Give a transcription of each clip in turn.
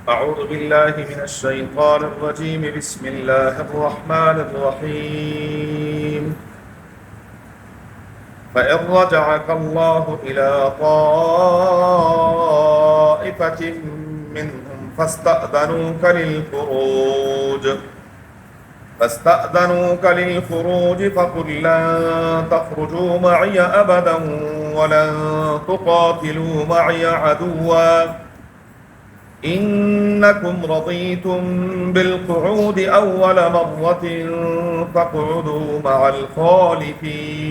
أعوذ بالله من الشيطان الرجيم بسم الله الرحمن الرحيم فإن رجعك الله إلى طائفة منهم فاستأذنوك للخروج فقل لن تخرجوا معي أبدا ولن تقاتلوا معي عدوا إنكم رضيتم بالقعود أول مرة فاقعدوا مع الخالفين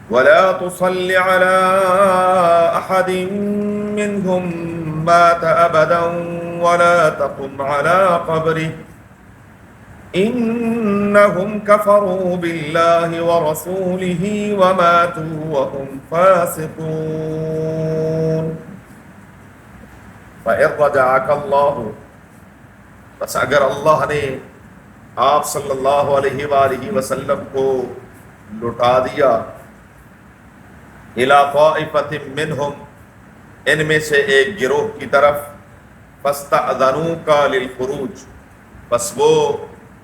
ولا تصل على أحد منهم مات أبدا ولا تقم على قبره إنهم كفروا بالله ورسوله وماتوا وهم فاسقون فَإِن رَجَعَكَ اللَّهُ بس اگر اللہ نے آپ صلی اللہ علیہ وآلہ وسلم کو لٹا دیا إِلَىٰ طَائِفَةٍ مِّنْهُمْ ان میں سے ایک گروہ کی طرف فَاسْتَأْذَنُوكَ لِلْخُرُوجِ بس وہ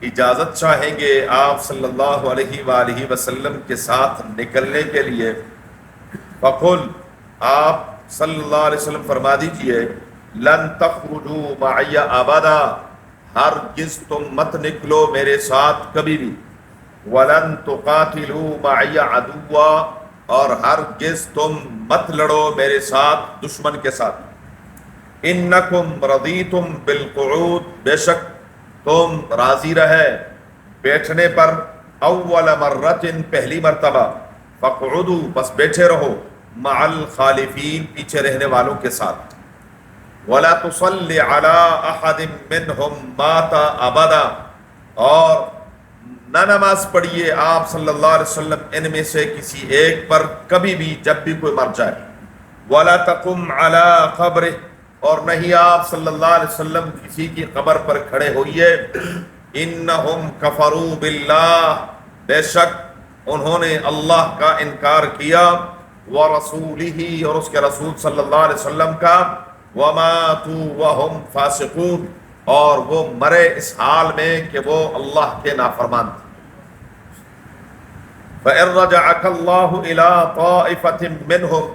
اجازت چاہیں گے آپ صلی اللہ علیہ وآلہ وسلم کے ساتھ نکلنے کے لیے فَقُلْ آپ صلی اللہ علیہ وسلم فرما دیجئے لن تخرجوا معي ابدا ہرگز تم مت نکلو میرے ساتھ کبھی بھی ولن تقاتلوا معي عدوا اور ہرگز تم مت لڑو میرے ساتھ دشمن کے ساتھ انکم رضیتم بالقعود بے شک تم راضی رہے بیٹھنے پر اول مرۃ پہلی مرتبہ فقعدوا بس بیٹھے رہو مع الخالفین پیچھے رہنے والوں کے ساتھ وَلَا تُصَلِّ عَلَىٰ أَحَدٍ مِّنْهُمْ مَاتَ أَبَدًا اور نہ نماز پڑھیے آپ صلی اللہ علیہ وسلم ان میں سے کسی ایک پر کبھی بھی جب بھی کوئی مر جائے وَلَا تَقُمْ عَلَىٰ قَبْرِهِ اور نہیں آپ صلی اللہ علیہ وسلم کسی کی قبر پر کھڑے ہوئیے إِنَّهُمْ كَفَرُوا بِاللَّهِ بے شک انہوں نے اللہ کا انکار کیا وَرَسُولِهِ اور اس کے رسول صلی اللہ علیہ وسلم کا وَمَاتُوا وَهُمْ فَاسِقُونَ اور وہ مرے اس حال میں کہ وہ اللہ کے نافرمان تھے فَإِن رَجَعَكَ اللَّهُ إِلَىٰ طَائِفَةٍ مِّنْهُمْ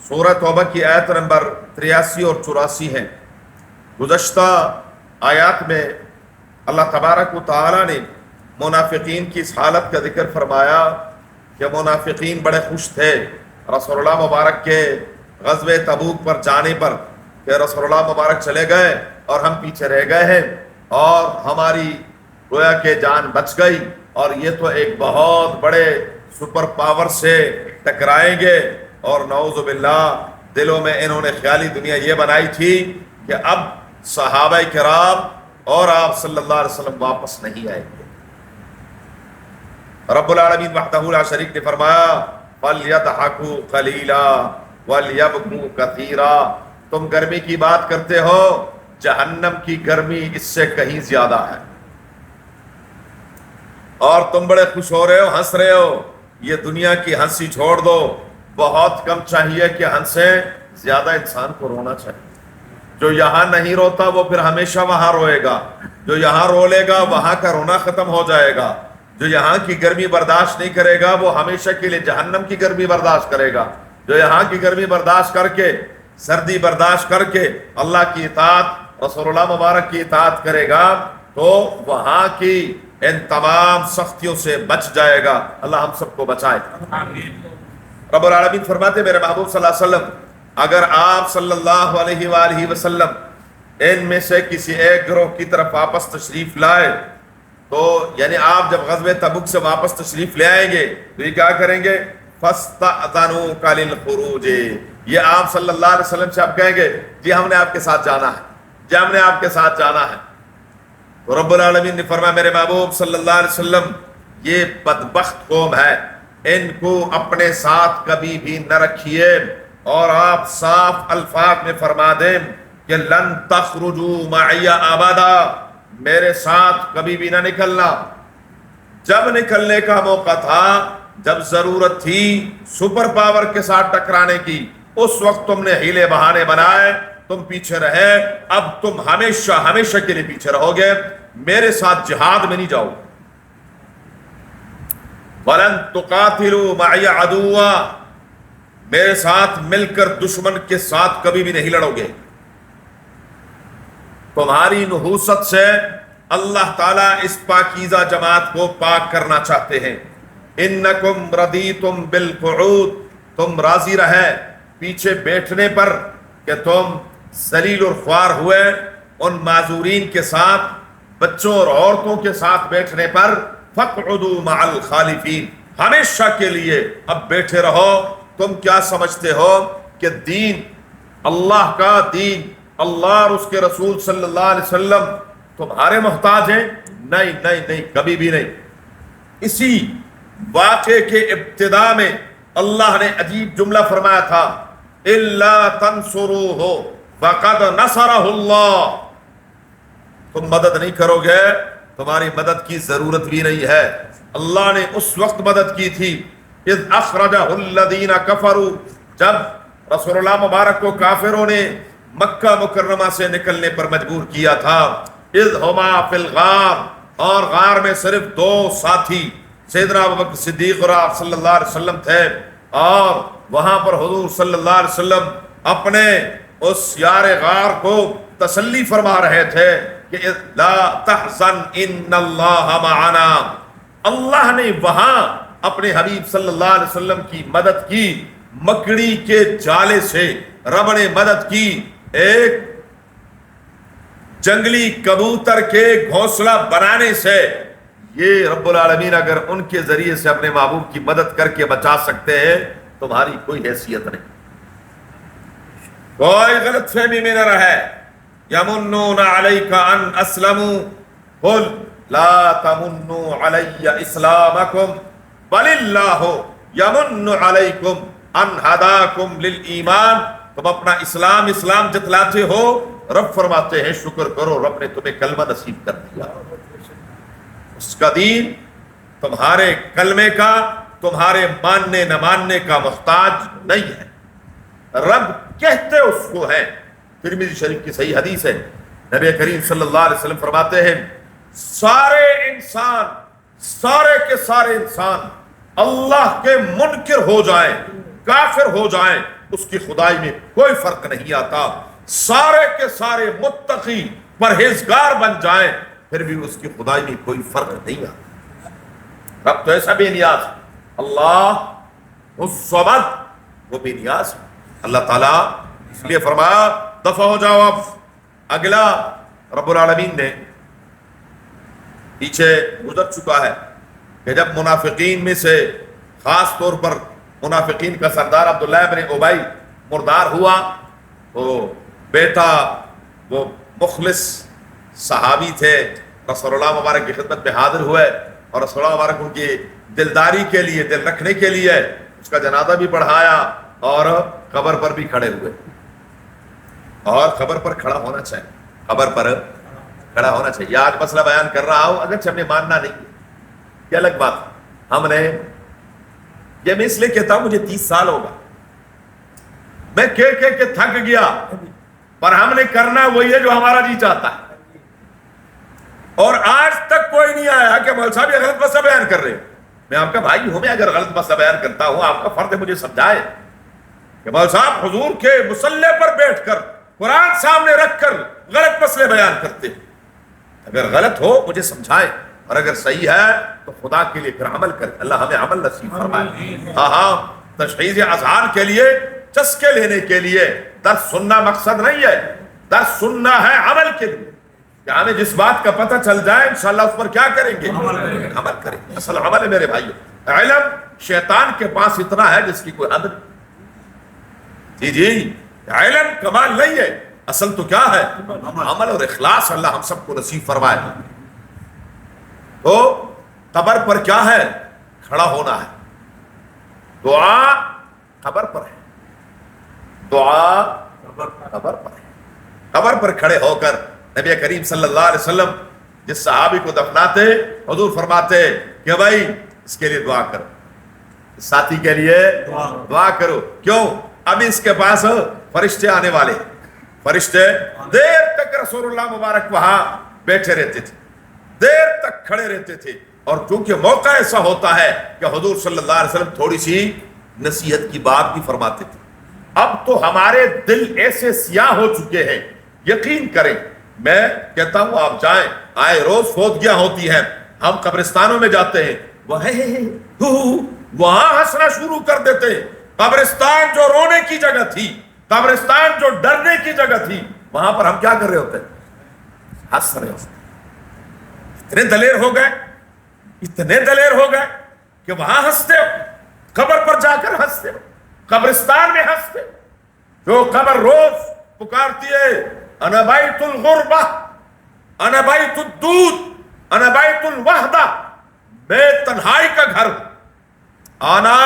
سورہ توبہ کی آیت نمبر 83 اور 84 ہیں گزشتہ آیات میں اللہ تبارک و تعالی نے منافقین کی اس حالت کا ذکر فرمایا کہ منافقین بڑے خوش تھے رسول اللہ مبارک کے غزوہ تبوک پر جانے پر کہ رسول اللہ مبارک چلے گئے اور ہم پیچھے رہ گئے ہیں اور ہماری گویا کہ جان بچ گئی اور یہ تو ایک بہت بڑے سپر پاور سے ٹکرائیں گے اور نعوذ باللہ دلوں میں انہوں نے خیالی دنیا یہ بنائی تھی کہ اب صحابہ کرام اور آپ صلی اللہ علیہ وسلم واپس نہیں آئیں گے رب العالمین وحدہ لا شریک نے فرمایا فَلْيَضْحَكُوا قَلِيلًا وَلْيَبْكُوا كَثِيرًا تم گرمی کی بات کرتے ہو جہنم کی گرمی اس سے کہیں زیادہ ہے اور تم بڑے خوش ہو رہے ہو ہنس رہے ہو یہ دنیا کی ہنسی چھوڑ دو بہت کم چاہیے کہ ہنسیں زیادہ انسان کو رونا چاہیے جو یہاں نہیں روتا وہ پھر ہمیشہ وہاں روئے گا جو یہاں رو لے گا وہاں کا رونا ختم ہو جائے گا جو یہاں کی گرمی برداشت نہیں کرے گا وہ ہمیشہ کے لیے جہنم کی گرمی برداشت کرے گا جو یہاں کی گرمی برداشت کر کے سردی برداشت کر کے اللہ کی اطاعت رسول اللہ مبارک کی اطاعت کرے گا تو وہاں کی ان تمام سختیوں سے بچ جائے گا اللہ ہم سب کو بچائے آمین رب العالمین فرماتے میرے محبوب صلی اللہ علیہ وسلم اگر آپ صلی اللہ علیہ وآلہ وسلم ان میں سے کسی ایک گروہ کی طرف واپس تشریف لائے تو یعنی آپ جب غزوہ تبوک سے واپس تشریف لے آئیں گے تو یہ کیا کریں گے فَاسْتَأْذَنُوكَ لِلْخُرُوجِ یہ آپ صلی اللہ علیہ وسلم سے آپ کہیں گے جی ہم نے آپ کے ساتھ جانا ہے جی ہم نے آپ کے ساتھ جانا ہے تو رب العالمین نے فرمایا میرے محبوب صلی اللہ علیہ وسلم یہ بدبخت قوم ہے ان کو اپنے ساتھ کبھی بھی نہ رکھیے اور آپ صاف الفاظ میں فرما دیں کہ لن تخرجوا معی ابدا میرے ساتھ کبھی بھی نہ نکلنا جب نکلنے کا موقع تھا جب ضرورت تھی سپر پاور کے ساتھ ٹکرانے کی اس وقت تم نے ہیلے بہانے بنائے تم پیچھے رہے، اب تم ہمیشہ ہمیشہ کے لیے پیچھے رہو گے، میرے ساتھ جہاد میں نہیں جاؤ۔ وَلَن تُقَاتِلُوا مَعِيَ عَدُوًّا، میرے ساتھ مل کر دشمن کے ساتھ کبھی بھی نہیں لڑو گے۔ تمہاری نحوست سے اللہ تعالیٰ اس پاکیزہ جماعت کو پاک کرنا چاہتے ہیں۔ اِنَّكُمْ رَضِيتُمْ بِالْقُعُودِ، تم راضی رہے پیچھے بیٹھنے پر کہ تم ذلیل اور خوار ہوئے ان معذورین کے ساتھ، بچوں اور عورتوں کے ساتھ بیٹھنے پر۔ فَاقْعُدُوا مَعَ الْخَالِفِينَ، ہمیشہ کے لیے اب بیٹھے رہو۔ تم کیا سمجھتے ہو کہ دین، اللہ کا دین، اللہ اور اس کے رسول صلی اللہ علیہ وسلم تمہارے محتاج ہیں؟ نہیں نہیں نہیں، کبھی بھی نہیں۔ اسی واقعے کے ابتدا میں اللہ نے عجیب جملہ فرمایا تھا، إِلَّا تَنْصُرُوهُ فَقَدْ نَصَرَهُ اللَّهُ، تم مدد نہیں کرو گے، تمہاری مدد کی ضرورت بھی نہیں ہے۔ اللہ نے اس وقت مدد کی تھی اذ اخرجہ الذین کفروا، جب رسول اللہ مبارک کو کافروں نے مکہ مکرمہ سے نکلنے پر مجبور کیا تھا۔ اذ ہما فی الغار، اور غار میں صرف دو ساتھی سیدنا ابوبکر صدیق اور آپ صلی اللہ علیہ وسلم تھے، اور وہاں پر حضور صلی اللہ علیہ وسلم اپنے اس یار غار کو تسلی فرما رہے تھے کہ لا تحزن ان اللہ معنا، اللہ نے وہاں اپنے حبیب صلی اللہ علیہ وسلم کی مدد کی، مکڑی کے جالے سے رب نے مدد کی، ایک جنگلی کبوتر کے گھونسلہ بنانے سے۔ یہ رب العالمین اگر ان کے ذریعے سے اپنے محبوب کی مدد کر کے بچا سکتے ہیں، تمہاری کوئی حیثیت نہیں۔ کوئی غلط فہمی میں نہ رہے۔ یمنون علیک ان اسلموا قل لا تمنوا علی اسلامکم بل اللہ یمن علیکم ان ہداکم للایمان، تم اپنا اسلام جتلاتے ہو، رب فرماتے ہیں شکر کرو، رب نے تمہیں کلمہ نصیب کر دیا۔ اس کا دین تمہارے کلمے کا، تمہارے ماننے نہ ماننے کا محتاج نہیں ہے، رب کہتے اس کو ہے۔ ترمذی شریف کی صحیح حدیث ہے، نبی کریم صلی اللہ علیہ وسلم فرماتے ہیں سارے کے سارے انسان اللہ کے منکر ہو جائیں، کافر ہو جائیں، اس کی خدائی میں کوئی فرق نہیں آتا، سارے کے سارے متقی پرہیزگار بن جائیں، پھر بھی اس کی خدائی میں کوئی فرق نہیں آتا۔ رب تو ایسا بے نیاز، اللہ الصمد، وہ بے نیاز ہے۔ اللہ تعالیٰ اس لیے فرمایا دفع ہو جاؤ۔ اب اگلا رب العالمین نے پیچھے گزر چکا ہے کہ جب منافقین میں سے خاص طور پر منافقین کا سردار عبداللہ ابن ابی مردار ہوا، تو بیٹا وہ مخلص صحابی تھے، رسول اللہ مبارک کی خدمت میں حاضر ہوئے، اور رسول اللہ مبارک ان کی دلداری کے لیے، دل رکھنے کے لیے اس کا جنازہ بھی پڑھایا اور قبر پر بھی کھڑے ہوئے۔ اور قبر پر کھڑا ہونا چاہیے، قبر پر کھڑا ہونا چاہیے۔ آج مسئلہ بیان کر رہا ہوں، اگرچہ ہمیں ماننا نہیں ہے، یہ الگ بات، ہم نے یہ میں اس لیے کہتا ہوں، مجھے 30 سال ہوگا، میں کہہ کے تھک گیا، پر ہم نے کرنا وہی ہے جو ہمارا جی چاہتا ہے۔ اور آج تک کوئی نہیں آیا کہ مول صاحب یہ غلط مسئلہ بیان کر رہے ہیں۔ میں آپ کا بھائی ہوں، میں اگر غلط مسئلہ بیان کرتا ہوں، آپ کا فرض ہے مجھے سمجھائے کہ مول صاحب حضور کے مصلی پر بیٹھ کر قرآن سامنے رکھ کر غلط مسئلے بیان کرتے ہیں، اگر غلط ہو مجھے سمجھائے، اور اگر صحیح ہے تو خدا کے لیے پھر عمل کرے، اللہ ہمیں عمل نصیب فرمائے۔ ہاں تشخیص اذہان کے لیے، چسکے لینے کے لیے درس سننا مقصد نہیں ہے، درس سننا ہے عمل کے لیے، کہ ہمیں جس بات کا پتہ چل جائے انشاءاللہ اس پر کیا کریں گے، عمل کریں گے۔ اصل عمل ہے میرے بھائیو۔ علم شیطان کے پاس اتنا ہے جس کی کوئی حد نہیں۔ جی علم کمال نہیں ہے، اصل تو کیا ہے، عمل اور اخلاص۔ اللہ ہم سب کو نصیب فرمائے۔ تو قبر پر کیا ہے، کھڑا ہونا ہے، دعا قبر پر ہے، دعا قبر پر ہے۔ قبر پر کھڑے ہو کر نبی کریم صلی اللہ علیہ وسلم جس صحابی کو دفناتے، حضور فرماتے کہ بھائی اس کے لیے دعا کرو، اس ساتھی کے لیے دعا کرو۔ کیوں؟ اب اس کے پاس فرشتے آنے والے، فرشتے دیر تک رسول اللہ مبارک وہاں بیٹھے رہتے تھے، دیر تک کھڑے رہتے تھے، اور چونکہ موقع ایسا ہوتا ہے کہ حضور صلی اللہ علیہ وسلم تھوڑی سی نصیحت کی بات بھی فرماتے تھے۔ اب تو ہمارے دل ایسے سیاہ ہو چکے ہیں، یقین کریں، میں کہتا ہوں آپ جائیں، آئے روز فوتگیاں ہوتی ہیں، ہم قبرستانوں میں جاتے ہیں، وہاں ہنسنا شروع کر دیتے ہیں۔ قبرستان جو رونے کی جگہ تھی، قبرستان جو ڈرنے کی جگہ تھی، وہاں پر ہم کیا کر رہے ہوتے ہیں؟ ہنس رہے ہوتے ہیں۔ اتنے دلیر ہو گئے، اتنے دلیر ہو گئے کہ وہاں ہنستے ہو، قبر پر جا کر ہنستے ہو، قبرستان میں ہنستے ہو۔ جو قبر روز پکارتی ہے انا بیت الغربہ، انا بیت الدود، انا بیت الوحدہ، میں تنہائی کا گھر ہوں، آنا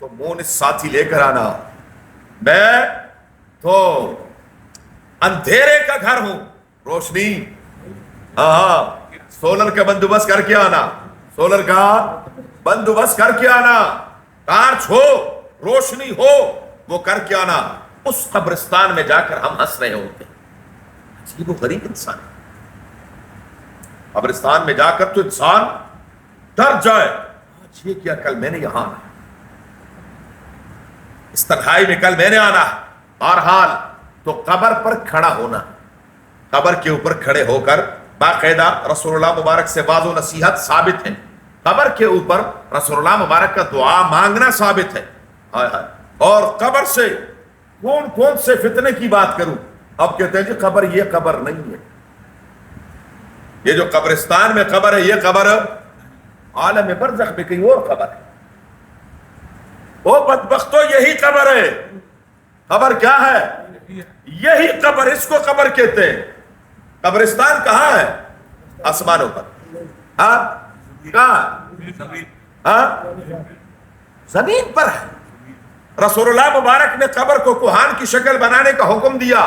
تو مونس ساتھی لے کر آنا، میں تو اندھیرے کا گھر ہوں، روشنی، ہاں سولر کا بندوبست کر کے آنا، سولر کا بندوبست کر کے آنا، ٹارچ ہو، روشنی ہو، وہ کر کے آنا۔ اس قبرستان میں جا کر ہم ہنس رہے ہوتے ہیں۔ عجیب و غریب انسان ہے۔ قبرستان میں جا کر تو انسان ڈر جائے، آج یہ کیا، کل میں نے یہاں آنا، اس تنہائی میں کل میں نے آنا۔ بہرحال تو قبر پر کھڑا ہونا، قبر کے اوپر کھڑے ہو کر باقاعدہ رسول اللہ مبارک سے واضح و نصیحت ثابت ہے، قبر کے اوپر رسول اللہ مبارک کا دعا مانگنا ثابت ہے۔ اور قبر سے کون کون سے فتنے کی بات کروں؟ اب کہتے ہیں کہ قبر یہ قبر نہیں ہے، یہ جو قبرستان میں قبر ہے، یہ قبر عالم برزخ میں کہیں اور قبر ہے۔ وہ بدبختو، یہی قبر ہے۔ قبر کیا ہے؟ یہی قبر، اس کو قبر کہتے ہیں۔ قبرستان کہاں ہے؟ آسمانوں پر۔ ہاں کہاں؟ زمین پر ہے۔ رسول اللہ مبارک نے قبر کو کوہان کی شکل بنانے کا حکم دیا،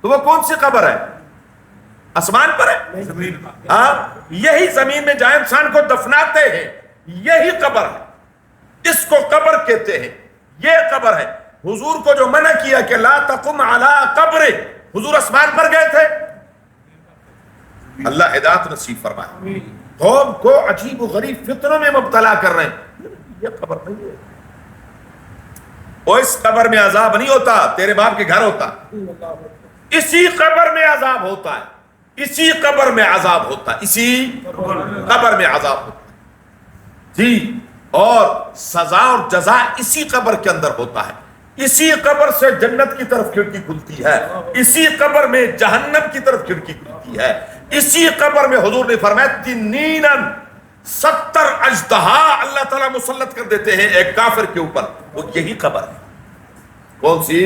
تو وہ کون سی قبر ہے؟ آسمان پر ہے۔ ہاں، یہی زمین میں جہاں انسان کو دفناتے ہیں، یہی قبر ہے، اس کو قبر کہتے ہیں، یہ قبر ہے۔ حضور کو جو منع کیا کہ لا تقم علی قبر، حضور آسمان پر گئے تھے۔ اللہ ہدایت نصیب فرمائے۔ قوم کو عجیب و غریب فتنوں میں مبتلا کر رہے ہیں، یہ قبر نہیں ہے، وہ اس قبر میں عذاب نہیں ہوتا، تیرے باپ کے گھر ہوتا، اسی قبر میں عذاب ہوتا ہے، اسی قبر میں عذاب ہوتا ہے، اسی قبر میں عذاب ہوتا ہے جی، اور سزا اور جزا اسی قبر کے اندر ہوتا ہے۔ اسی قبر سے جنت کی طرف کھڑکی کھلتی ہے، اسی قبر میں جہنم کی طرف کھڑکی کھلتی ہے، اسی قبر میں حضور نے فرمایا تنیناً 70 اژدہا اللہ تعالیٰ مسلط کر دیتے ہیں ایک کافر کے اوپر، وہ یہی قبر ہے۔ کون سی؟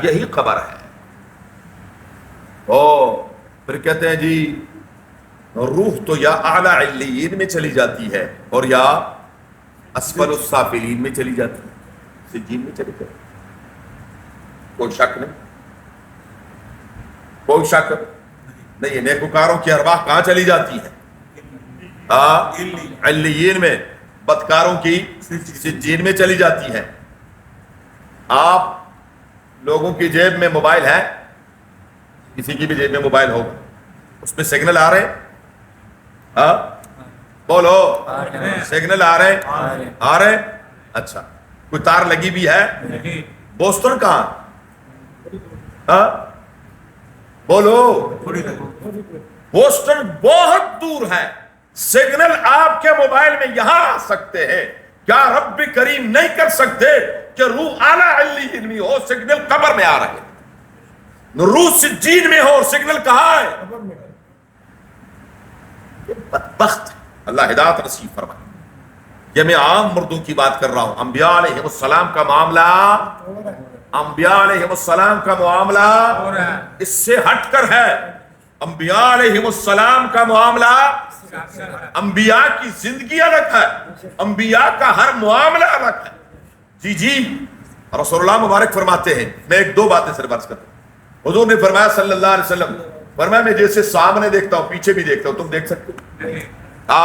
یہی قبر ہے۔ پھر کہتے ہیں جی روح تو یا اعلیٰ علیین میں چلی جاتی ہے اور یا اسفل السافلین میں چلی جاتی ہے، سجین میں چلی جاتی ہے، کوئی شک نہیں، کوئی شک نہیں ہے۔ نیکوکاروں کی ارواح کہاں چلی جاتی ہے؟ علیین میں، بدکاروں کی سجین میں چلی جاتی ہے۔ آپ لوگوں کی جیب میں موبائل ہے، کسی کی بھی جیب میں موبائل ہوگا، اس میں سگنل آ رہے ہیں؟ بولو، سگنل آ رہے ہیں؟ آ رہے ہیں؟ اچھا، کوئی تار لگی بھی ہے؟ بوسٹن کہاں؟ بولو، بوسٹن بہت دور ہے، سگنل آپ کے موبائل میں یہاں آ سکتے ہیں۔ کیا رب کریم نہیں کر سکتے کہ روح اعلیٰ علیین میں ہو، سگنل قبر میں آ رہے ہیں، روح سجین میں ہو اور سگنل کہاں ہے؟ یہ بدبخت ہے، اللہ ہدایت نصیب فرمائے۔ یہ میں عام مردوں کی بات کر رہا ہوں، انبیاء علیہ السلام کا معاملہ، انبیاء علیہ السلام کا معاملہ اس سے ہٹ کر ہے۔ انبیاء علیہ السلام کا معاملہ، انبیاء کی زندگی الگ ہے، انبیاء کا ہر معاملہ الگ ہے۔ جی رسول اللہ مبارک فرماتے ہیں، میں ایک دو باتیں صرف عرض کرتا ہوں۔ حضور نے فرمایا صلی اللہ علیہ وسلم، فرمایا میں جیسے سامنے دیکھتا ہوں پیچھے بھی دیکھتا ہوں، تم دیکھ سکتے ہو؟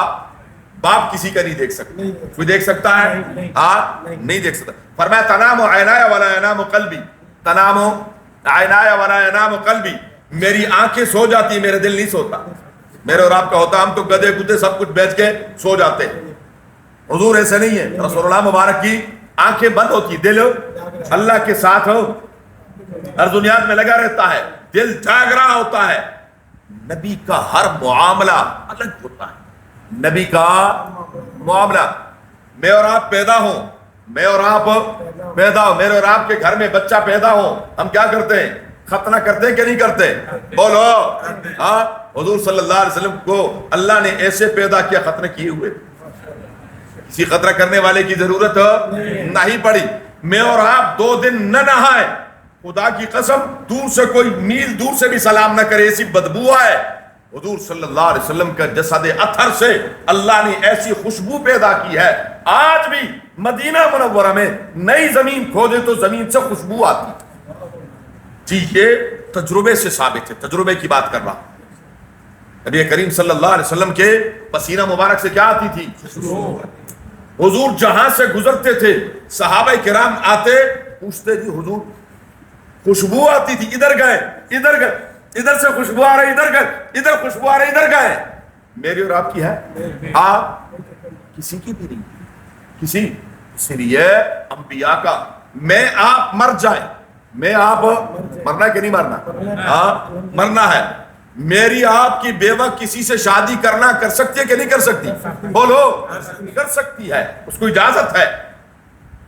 باپ کسی کا نہیں دیکھ سکتا، کوئی دیکھ سکتا ہے؟ نہیں دیکھ سکتا۔ فرمایا تنام عینایا ولا ینام قلبی، تنام عینایا ولا ینام قلبی، میری آنکھیں سو جاتی، میرا دل نہیں سوتا. میرے اور آپ کا ہوتا ہم تو گدے گدے سب کچھ بیچ کے سو جاتے. حضور ایسے نہیں ہے. رسول اللہ مبارک کی آنکھیں بند ہوتی، دل اللہ کے ساتھ ہو ارزنیات میں لگا رہتا ہے، دل جاگ رہا ہوتا ہے. نبی کا ہر معاملہ الگ ہوتا ہے. نبی کا معاملہ، میں اور آپ پیدا ہوں، میں اور آپ پیدا ہو، میرے اور آپ کے گھر میں بچہ پیدا ہو، ہم کیا کرتے ہیں؟ ختنہ کرتے ہیں کہ نہیں کرتے؟ بولو. ہاں، حضور صلی اللہ علیہ وسلم کو اللہ نے ایسے پیدا کیا ختنہ کیے ہوئے، کسی خطرہ کرنے والے کی ضرورت نہیں پڑی. میں اور آپ 2 دن نہ نہائے، خدا کی قسم دور سے کوئی میل دور سے بھی سلام نہ کرے، ایسی بدبو آئے. حضور صلی اللہ علیہ وسلم کا جسد اطہر سے اللہ نے ایسی خوشبو پیدا کی ہے. آج بھی مدینہ منورہ میں نئی زمین کھودے تو زمین سے خوشبو آتی. جی یہ تجربے سے ثابت ہے، تجربے کی بات کر رہا ہوں. نبی کریم صلی اللہ علیہ وسلم کے پسینہ مبارک سے کیا آتی تھی؟ حضور جہاں سے گزرتے تھے صحابہ کرام آتے پوچھتے جی حضور خوشبو آتی تھی، ادھر گئے ادھر گئے، ادھر سے خوشبو آ رہی ادھر گئے، ادھر خوشبو آ رہی ادھر گئے. میری اور آپ کی ہے؟ آپ کسی کی بھی نہیں، کسی. اس لیے انبیاء کا میں آپ مر جائیں، میں آپ مرنا کہ نہیں مرنا؟ ہاں مرنا ہے. میری آپ کی بیوہ کسی سے شادی کرنا کر سکتی ہے کہ نہیں کر سکتی؟ بولو. کر سکتی ہے، اس کو اجازت ہے.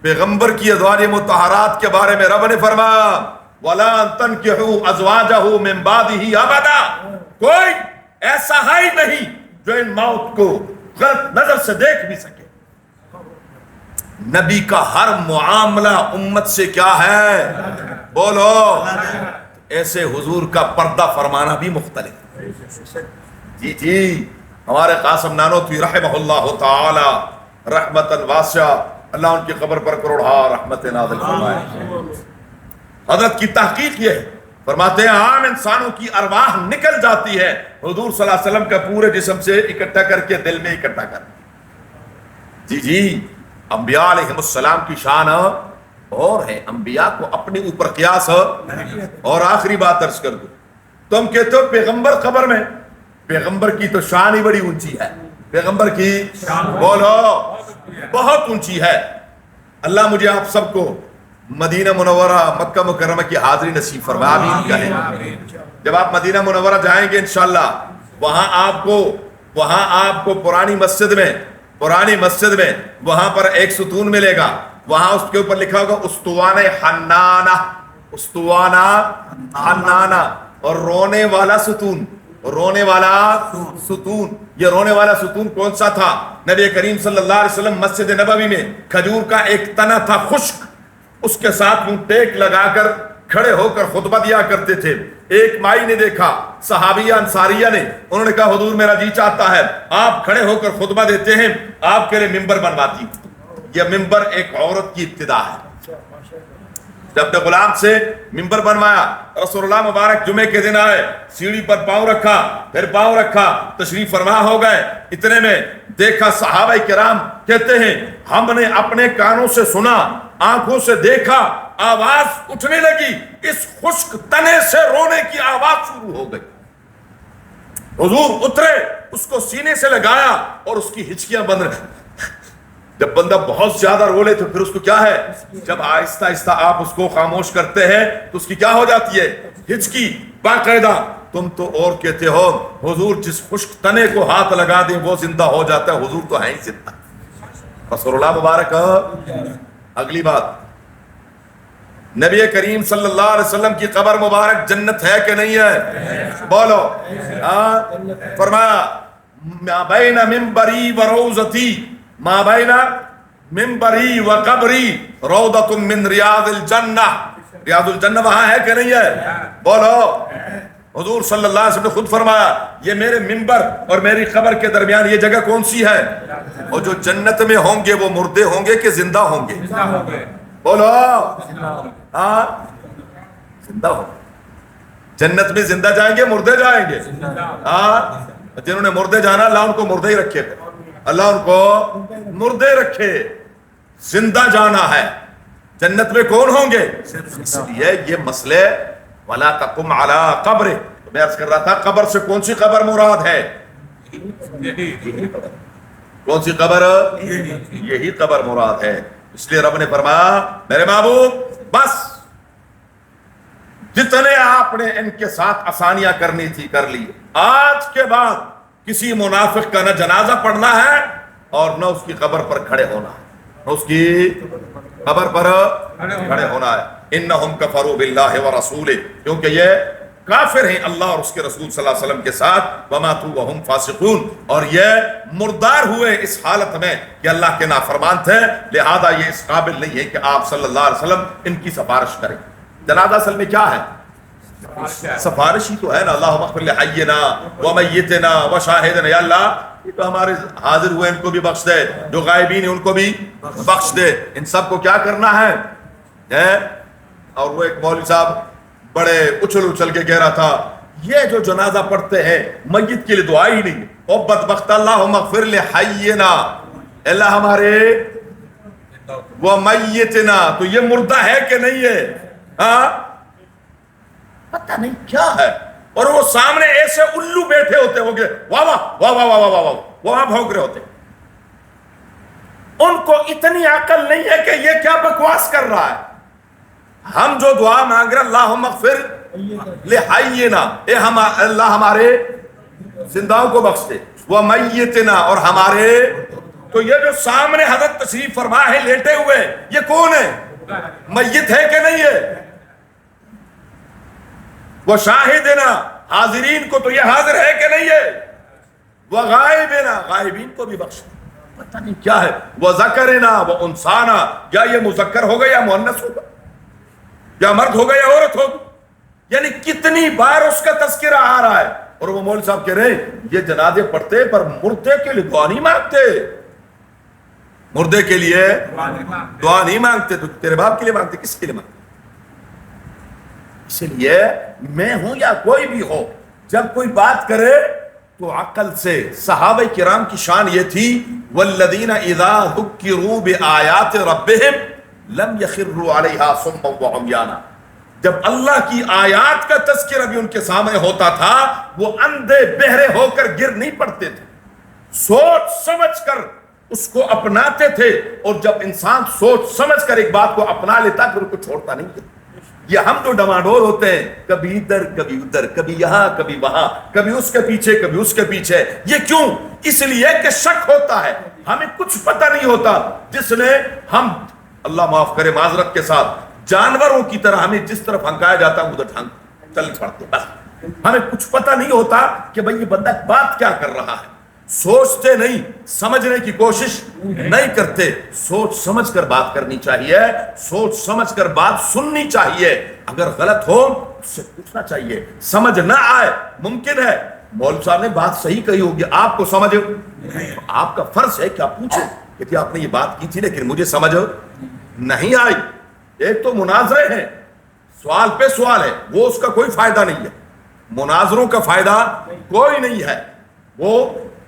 پیغمبر کی ازواج مطہرات کے بارے میں رب نے فرمایا وَلَا تَنْكِحُوا أَزْوَاجَهُ مِن بَعْدِهِ أَبَدًا، کوئی ایسا ہے ہی نہیں جو ان موت کو غلط نظر سے دیکھ بھی سکے. نبی کا ہر معاملہ امت سے کیا ہے؟ بولو. ایسے حضور کا پردہ فرمانا بھی مختلف. جی جی ہمارے قاسم نانوتوی رحمہ اللہ تعالی رحمتاً واسعہ، اللہ ان کی قبر پر کروڑا رحمت نازل فرمائے. حضرت کی تحقیق یہ ہے، فرماتے ہیں عام انسانوں کی ارواح نکل جاتی ہے، حضور صلی اللہ علیہ وسلم کا پورے جسم سے اکٹھا کر کے دل میں اکٹھا کر. جی جی انبیاء علیہ السلام کی شان اور ہے، انبیاء کو اپنے اوپر قیاس. اور آخری بات عرض کر دوں، تم کہتے ہو پیغمبر قبر میں، پیغمبر کی تو شان ہی بڑی اونچی ہے. پیغمبر کی بولو بہت اونچی ہے. اللہ مجھے آپ سب کو مدینہ منورہ مکہ مکرمہ کی حاضری نصیب فرمائے، آمین کہیں. جب آپ مدینہ منورہ جائیں گے انشاءاللہ، وہاں آپ کو پرانی مسجد میں وہاں پر ایک ستون ملے گا، وہاں اس کے اوپر لکھا ہوگا استوانہ حنانہ، استوانہ حنانہ، اور رونے والا ستون. رونے والا ستون، یہ رونے والا ستون کون سا تھا؟ نبی کریم صلی اللہ علیہ وسلم مسجد نبوی میں کھجور کا ایک تنا تھا خشک، اس کے ساتھ یوں ٹیک لگا کر کھڑے ہو کر خطبہ دیا کرتے تھے. ایک مائی نے دیکھا، صحابیہ انصاریہ نے، انہوں نے کہا حضور میرا جی چاہتا ہے آپ کھڑے ہو کر خطبہ دیتے ہیں، آپ کے لیے ممبر بنواتی. یہ ممبر ایک عورت کی ابتدا ہے. جب اپنے غلام سے ممبر بنوایا، رسول اللہ مبارک جمعے کے دن آئے، سیڑھی پر پاؤں رکھا، پھر پاؤں رکھا، تشریف فرما ہو گئے. اتنے میں دیکھا صحابہ کرام کہتے ہیں ہم نے اپنے کانوں سے سنا، آنکھوں سے دیکھا، آواز اٹھنے لگی، اس خشک تنے سے رونے کی آواز شروع ہو گئی. حضور اترے، اس کو سینے سے لگایا اور اس کی ہچکیاں بند رکھی. جب بندہ بہت زیادہ رو لے تو پھر اس کو کیا ہے، جب آہستہ آہستہ آپ اس کو خاموش کرتے ہیں تو اس کی کیا ہو جاتی ہے، ہچکی باقاعدہ. تم تو اور کہتے ہو حضور جس خشک تنے کو ہاتھ لگا دیں وہ زندہ ہو جاتا ہے، حضور تو ہے ہی زندہ. رسول اللہ مبارک. اگلی بات، نبی کریم صلی اللہ علیہ وسلم کی قبر مبارک جنت ہے کہ نہیں ہے؟ بولو. فرمایا ما بین منبری و روضتی، ما بین منبری و قبری روضۃ من ریاض الجنہ. ریاض الجنہ وہاں ہے کہ نہیں ہے؟ بولو. حضور صلی اللہ علیہ وسلم نے خود فرمایا یہ میرے منبر اور میری قبر کے درمیان یہ جگہ کون سی ہے؟ اور جو جنت میں ہوں گے وہ مردے ہوں گے کہ زندہ ہوں گے؟ بولو. ہاں زندہ ہوں. جنت میں زندہ جائیں گے مردے جائیں گے؟ ہاں جنہوں نے مردے جانا اللہ ان کو مردے ہی رکھے، اللہ ان کو مردے رکھے. زندہ جانا ہے. جنت میں کون ہوں گے؟ اس لیے یہ مسئلے ولا تقم علی قبر. تو میں عرض کر رہا تھا قبر سے کون سی قبر مراد ہے؟ کون سی قبر؟ یہی قبر مراد ہے. اس لیے رب نے فرمایا میرے محبوب بس جتنے آپ نے ان کے ساتھ آسانیاں کرنی تھی کر لی. آج کے بعد کسی منافق کا نہ جنازہ پڑھنا ہے اور نہ اس کی قبر پر کھڑے ہونا ہے، نہ اس کی قبر پر کھڑے ہونا ہے. انہم کفروا باللہ ورسولہ، کیونکہ یہ کافر ہیں اللہ اور اس کے رسول صلی اللہ علیہ وسلم کے ساتھ. وماتوا وہم فاسقون، اور یہ مردار ہوئے اس حالت میں کہ اللہ کے نافرمان تھے، لہذا یہ اس قابل نہیں ہے کہ آپ صلی اللہ علیہ وسلم ان کی سفارش کریں. جنازہ اصل میں کیا ہے؟ سفارش ہی تو ہے نا. اللہم اغفر لحینا ومیتنا وشاہدنا، یا اللہ یہ تو ہمارے حاضر ہوئے ان کو بھی بخش دے، جو غائبین ہیں ان کو بھی بخش دے. ان سب کو کیا کرنا ہے؟ اور وہ ایک مولوی صاحب بڑے اچھل کے کہہ رہا تھا یہ جو جنازہ پڑھتے ہیں میت کے لیے دعا ہی نہیں ہے. او بدبخت، اللہم اغفر لحینا، اللہ ہمارے ومیتنا، تو یہ مردہ ہے کہ نہیں ہے؟ ہاں پتہ نہیں کیا ہے. اور وہ سامنے ایسے الو بیٹھے ہوتے ہوں گے، واہ واہ واہ واہ واہ واہ واہ، وہاں بھونک رہے ہوتے. ان کو اتنی عقل نہیں ہے کہ یہ کیا بکواس کر رہا ہے. ہم جو دعا مانگ رہے اللہم اغفر لحینا، اے اللہ ہمارے زندہوں کو بخش دے، ومیتنا، اور ہمارے. تو یہ جو سامنے حضرت تشریف فرما ہے لیٹے ہوئے، یہ کون ہے؟ میت ہے کہ نہیں ہے؟ وہ شاہدنا، حاضرین کو تو یہ حاضر ہے کہ نہیں ہے؟ وہ غائبنا، غائبین کو بھی بخش. پتہ نہیں کیا ہے. وہ ذکرنا وہ انسانا، یا یہ مذکر ہوگا یا مؤنث ہوگا، یا مرد ہوگا یا عورت ہوگا. یعنی کتنی بار اس کا تذکرہ آ رہا ہے. اور وہ مولوی صاحب کہہ رہے ہیں یہ جنازے پڑھتے پر مردے کے لیے دعا نہیں مانگتے، مردے کے لیے دعا نہیں مانگتے. تو تیرے باپ کے لیے مانگتے، کس کے لیے مانگتے؟ اس لیے میں ہوں یا کوئی بھی ہو، جب کوئی بات کرے تو عقل سے. صحابہ کرام کی شان یہ تھی والذین اذا ذکروا بآیات ربہم لم یخروا علیہا صما وعمیانا. جب اللہ کی آیات کا تذکرہ بھی ان کے سامنے ہوتا تھا وہ اندھے بہرے ہو کر گر نہیں پڑتے تھے، سوچ سمجھ کر اس کو اپناتے تھے. اور جب انسان سوچ سمجھ کر ایک بات کو اپنا لیتا پھر اس کو چھوڑتا نہیں تھا. یہ ہم جو ڈمانڈور ہوتے ہیں، کبھی ادھر کبھی ادھر، کبھی یہاں کبھی وہاں، کبھی اس کے پیچھے کبھی اس کے پیچھے. یہ کیوں؟ اس لیے کہ شک ہوتا ہے، ہمیں کچھ پتہ نہیں ہوتا. جس نے ہم اللہ معاف کرے معذرت کے ساتھ جانوروں کی طرح ہمیں جس طرف ہنکایا جاتا ہے ادھر چل پڑتے، بس ہمیں کچھ پتہ نہیں ہوتا کہ بھئی یہ بندہ بات کیا کر رہا ہے. سوچتے نہیں، سمجھنے کی کوشش نہیں کرتے. سوچ سمجھ کر بات کرنی چاہیے، سوچ سمجھ کر بات سننی چاہیے. اگر غلط ہو اس سے پوچھنا چاہیے. سمجھ نہ آئے ممکن ہے مولوی صاحب نے بات صحیح کہی ہوگی، آپ کو سمجھ، آپ کا فرض ہے کہ آپ پوچھیں کہ آپ نے یہ بات کی تھی لیکن مجھے سمجھ نہیں آئی. ایک تو مناظرے ہیں، سوال پہ سوال ہے، وہ اس کا کوئی فائدہ نہیں ہے. مناظروں کا فائدہ کوئی نہیں ہے وہ،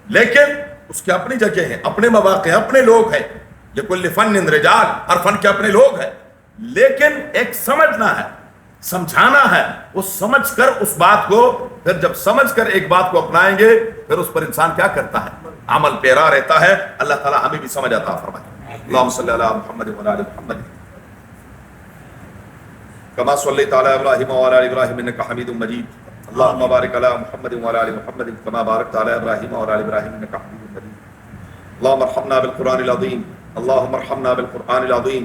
لیکن اس کے اپنی جگہ ہیں، اپنے مواقع، اپنے لوگ ہیں. لکل فن رجال، ہر فن کے اپنے لوگ ہیں. لیکن ایک سمجھنا ہے، سمجھانا ہے. وہ سمجھ کر اس بات کو، پھر جب سمجھ کر ایک بات کو اپنائیں گے پھر اس پر انسان کیا کرتا ہے؟ عمل پیرا رہتا ہے. اللہ تعالیٰ ہمیں بھی سمجھ عطا فرمائے. اللہم صلی علی محمد وعلی آل محمد کما صلیت علی ابراہیم وعلی آل ابراہیم انک حمید مجید. اللهم بارك على محمد وعلى ال محمد كما باركت على ابراهيم وعلى ال ابراهيم انك حميد مجيد. اللهم ارحمنا بالقران العظيم، اللهم ارحمنا بالقران العظيم،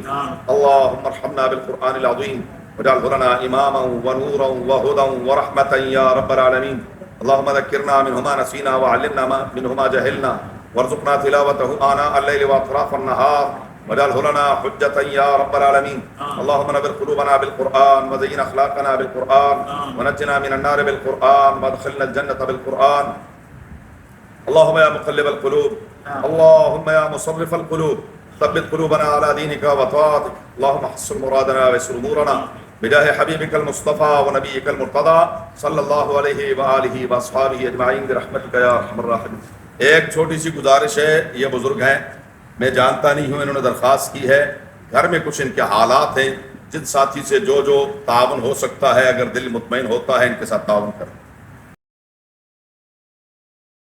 اللهم ارحمنا بالقران العظيم واجعله لنا اماما ونورا وهدى ورحمه يا رب العالمين. اللهم ذكرنا منهما نسينا وعلمنا منهما جهلنا وارزقنا تلاوته آناء الليل واطراف النهار واجعله لنا حجة يا رب العالمين. اللهم نور قلوبنا بالقرآن وزين أخلاقنا بالقرآن ونجنا من النار بالقرآن وادخلنا الجنة بالقرآن. اللهم يا مقلب القلوب، اللهم يا مصرف القلوب، ثبت قلوبنا على دينك وطاعتك. اللهم حسن مرادنا ويسر أمورنا بجاه حبيبك المصطفى ونبيك المرتضى صلى الله عليه وآله وأصحابه أجمعين برحمتك يا أرحم الراحمين. ایک چھوٹی سی گزارش ہے، یہ بزرگ ہیں، میں جانتا نہیں ہوں، انہوں نے درخواست کی ہے، گھر میں کچھ ان کے حالات ہیں جن ساتھی سے جو تعاون ہو سکتا ہے، اگر دل مطمئن ہوتا ہے ان کے ساتھ تعاون کریں۔